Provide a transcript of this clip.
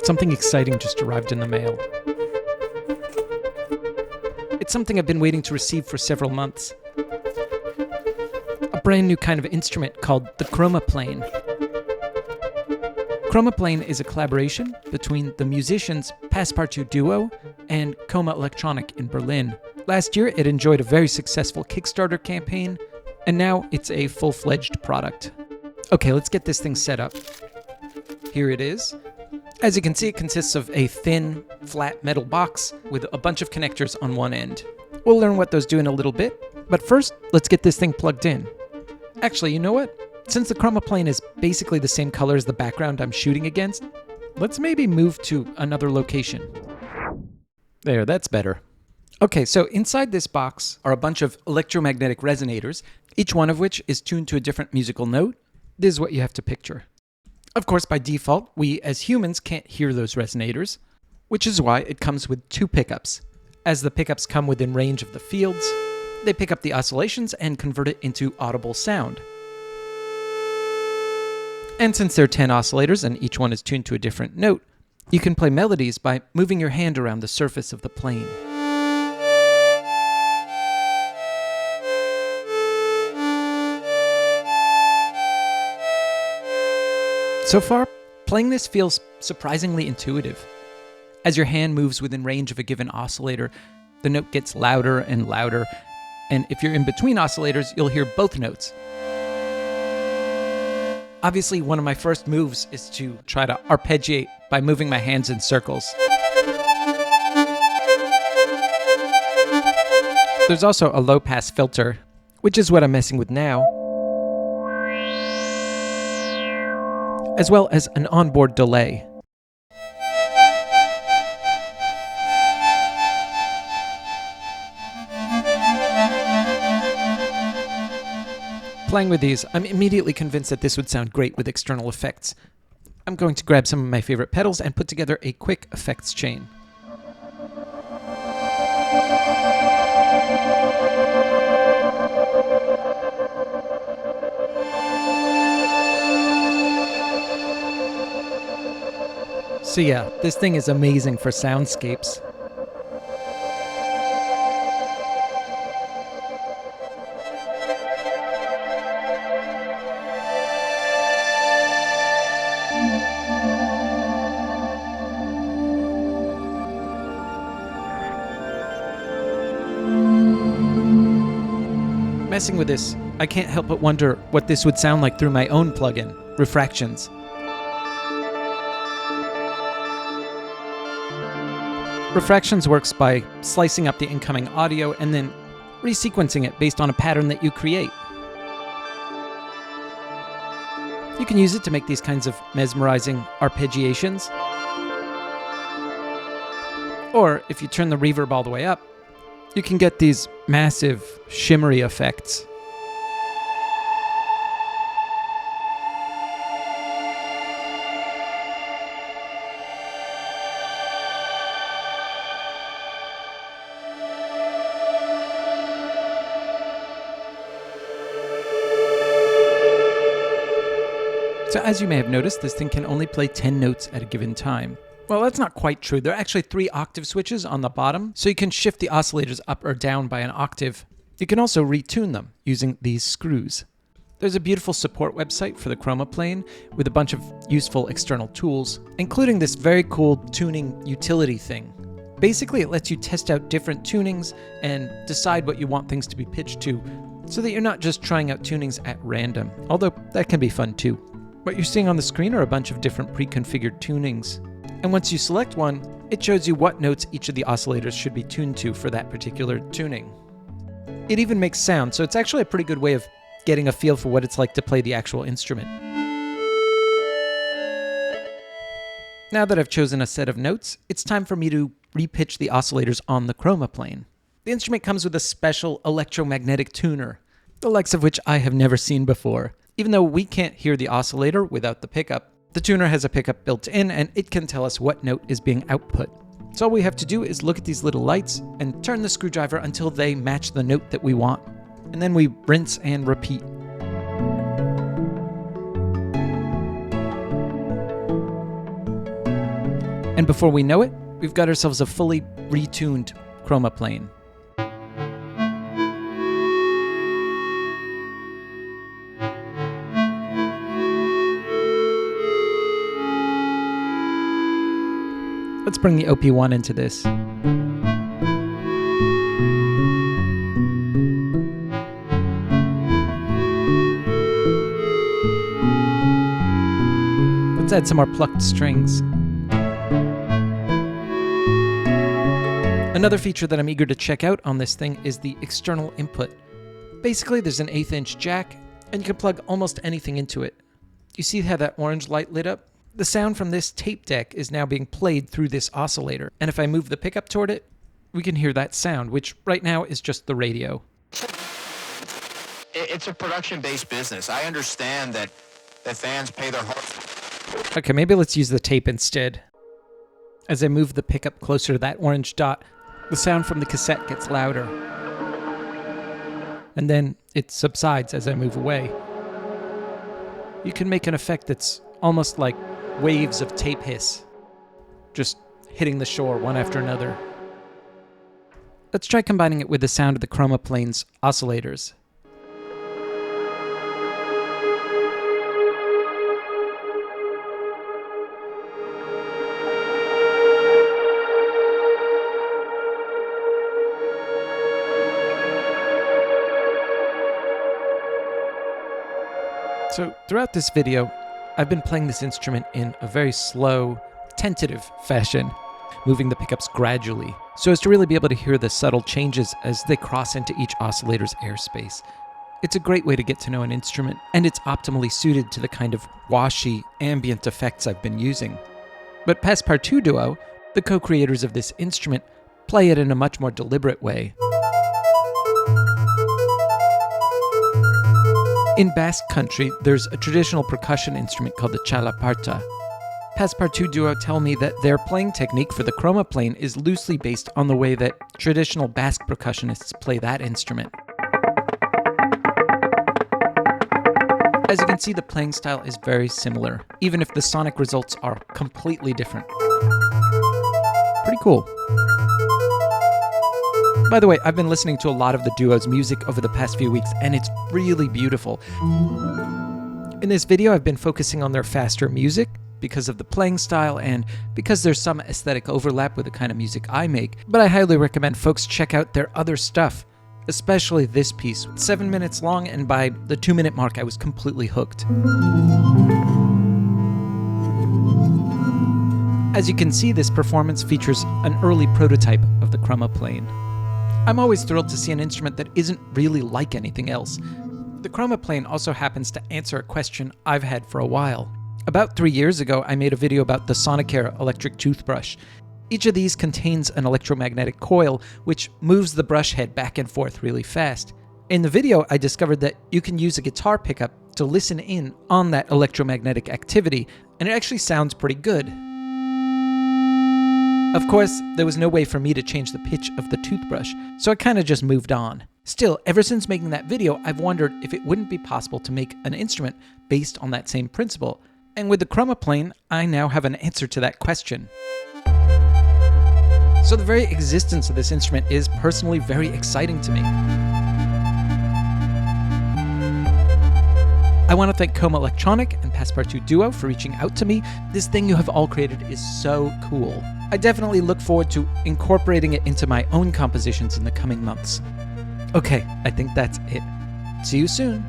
Something exciting just arrived in the mail. It's something I've been waiting to receive for several months. A brand new kind of instrument called the Chromaplane. Chromaplane is a collaboration between the musicians Passepartout Duo and Coma Electronic in Berlin. Last year, it enjoyed a very successful Kickstarter campaign, and now it's a full-fledged product. Okay, let's get this thing set up. Here it is. As you can see, it consists of a thin, flat metal box with a bunch of connectors on one end. We'll learn what those do in a little bit, but first, let's get this thing plugged in. Actually, you know what? Since the Chromaplane is basically the same color as the background I'm shooting against, let's maybe move to another location. There, that's better. Okay, so inside this box are a bunch of electromagnetic resonators, each one of which is tuned to a different musical note. This is what you have to picture. Of course, by default, we as humans can't hear those resonators, which is why it comes with two pickups. As the pickups come within range of the fields, they pick up the oscillations and convert it into audible sound. And since there are 10 oscillators and each one is tuned to a different note, you can play melodies by moving your hand around the surface of the plane. So far, playing this feels surprisingly intuitive. As your hand moves within range of a given oscillator, the note gets louder and louder, and if you're in between oscillators, you'll hear both notes. Obviously, one of my first moves is to try to arpeggiate by moving my hands in circles. There's also a low-pass filter, which is what I'm messing with now, as well as an onboard delay. Playing with these, I'm immediately convinced that this would sound great with external effects. I'm going to grab some of my favorite pedals and put together a quick effects chain. So yeah, this thing is amazing for soundscapes. Messing with this, I can't help but wonder what this would sound like through my own plugin, Refractions. Refractions works by slicing up the incoming audio and then resequencing it based on a pattern that you create. You can use it to make these kinds of mesmerizing arpeggiations. Or if you turn the reverb all the way up, you can get these massive shimmery effects. So as you may have noticed, this thing can only play 10 notes at a given time. Well, that's not quite true. There are actually 3 octave switches on the bottom, so you can shift the oscillators up or down by an octave. You can also retune them using these screws. There's a beautiful support website for the Chromaplane with a bunch of useful external tools, including this very cool tuning utility thing. Basically, it lets you test out different tunings and decide what you want things to be pitched to, so that you're not just trying out tunings at random, although that can be fun too. What you're seeing on the screen are a bunch of different pre-configured tunings. And once you select one, it shows you what notes each of the oscillators should be tuned to for that particular tuning. It even makes sound, so it's actually a pretty good way of getting a feel for what it's like to play the actual instrument. Now that I've chosen a set of notes, it's time for me to repitch the oscillators on the Chromaplane. The instrument comes with a special electromagnetic tuner, the likes of which I have never seen before. Even though we can't hear the oscillator without the pickup, the tuner has a pickup built in and it can tell us what note is being output. So all we have to do is look at these little lights and turn the screwdriver until they match the note that we want. And then we rinse and repeat. And before we know it, we've got ourselves a fully retuned Chromaplane. Let's bring the OP1 into this. Let's add some more plucked strings. Another feature that I'm eager to check out on this thing is the external input. Basically, there's an 1/8 inch jack, and you can plug almost anything into it. You see how that orange light lit up? The sound from this tape deck is now being played through this oscillator, and if I move the pickup toward it, we can hear that sound, which right now is just the radio. It's a production-based business. I understand that fans pay their heart. Okay, maybe let's use the tape instead. As I move the pickup closer to that orange dot, the sound from the cassette gets louder. And then it subsides as I move away. You can make an effect that's almost like waves of tape hiss, just hitting the shore one after another. Let's try combining it with the sound of the Chromaplane's oscillators. So throughout this video, I've been playing this instrument in a very slow, tentative fashion, moving the pickups gradually, so as to really be able to hear the subtle changes as they cross into each oscillator's airspace. It's a great way to get to know an instrument, and it's optimally suited to the kind of washy, ambient effects I've been using. But Passepartout Duo, the co-creators of this instrument, play it in a much more deliberate way. In Basque country, there's a traditional percussion instrument called the chalaparta. Passepartout Duo tell me that their playing technique for the Chromaplane is loosely based on the way that traditional Basque percussionists play that instrument. As you can see, the playing style is very similar, even if the sonic results are completely different. Pretty cool. By the way, I've been listening to a lot of the duo's music over the past few weeks, and it's really beautiful. In this video, I've been focusing on their faster music because of the playing style and because there's some aesthetic overlap with the kind of music I make, but I highly recommend folks check out their other stuff, especially this piece. 7 minutes long, and by the 2-minute mark, I was completely hooked. As you can see, this performance features an early prototype of the Chromaplane. I'm always thrilled to see an instrument that isn't really like anything else. The Chromaplane also happens to answer a question I've had for a while. About 3 years ago, I made a video about the Sonicare electric toothbrush. Each of these contains an electromagnetic coil, which moves the brush head back and forth really fast. In the video, I discovered that you can use a guitar pickup to listen in on that electromagnetic activity, and it actually sounds pretty good. Of course, there was no way for me to change the pitch of the toothbrush, so I kinda just moved on. Still, ever since making that video, I've wondered if it wouldn't be possible to make an instrument based on that same principle. And with the Chromaplane, I now have an answer to that question. So the very existence of this instrument is personally very exciting to me. I want to thank Coma Electronic and Passepartout Duo for reaching out to me. This thing you have all created is so cool. I definitely look forward to incorporating it into my own compositions in the coming months. Okay, I think that's it. See you soon.